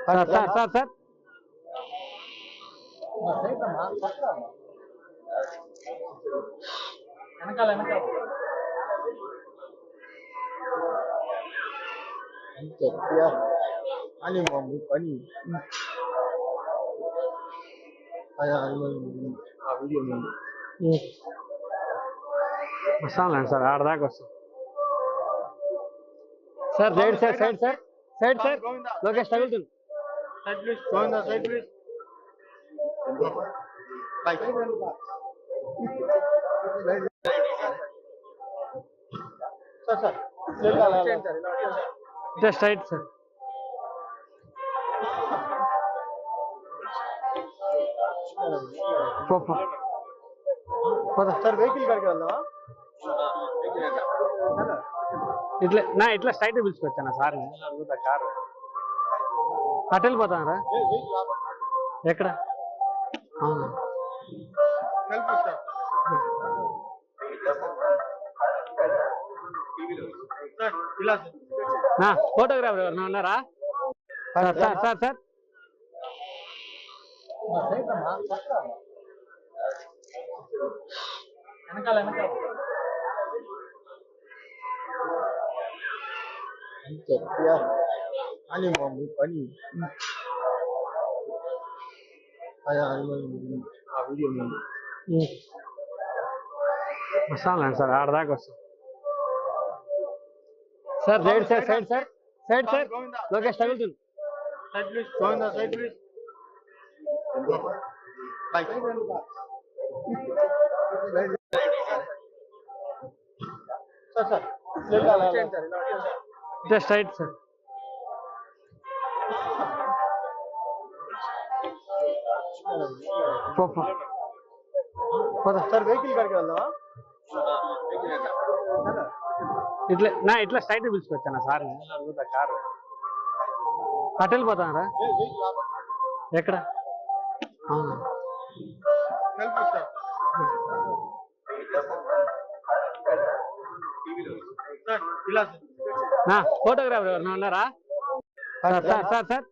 sir sir sir sir వెనకాల వెనకాల చెప్పా అని మమ్మీ పని ఆ వీడియో వస్తాంలేండి సార్ ఆడదాకా వస్తాం sir side sir side sir side sir Lokesh తగులుతుంది side please Govinda side please bye sir sir just right sir sir vehicle కాడికి వెళ్దామా ఇట్లా స్ట్రైట్ పిలుచుకొచ్చాను సార్ కారు అటు వెళ్ళిపోతానరా ఎక్కడ అవునా ఇలా ఫోటోగ్రాఫర్ ఎవరన్నా ఉన్నారా సార్ సార్ సార్ సార్ వెనకాల వెనకాల చెప్పా అని మమ్మీ పని ఆ వీడియో వస్తాంలేండి సార్ ఆడదాకా వస్తాం sir side sir side sir side sir Lokesh తగులుతుంది side please Govinda side please bye sir sir just right sir sir vehicle కాడికి వెళ్దామా ఇట్లా స్ట్రైట్ పిలుచుకొచ్చాను సార్ కారు అటు వెళ్ళిపోతానరా ఎక్కడ అవునా ఇలా ఫోటోగ్రాఫర్ ఎవరన్నా ఉన్నారా సార్ సార్ సార్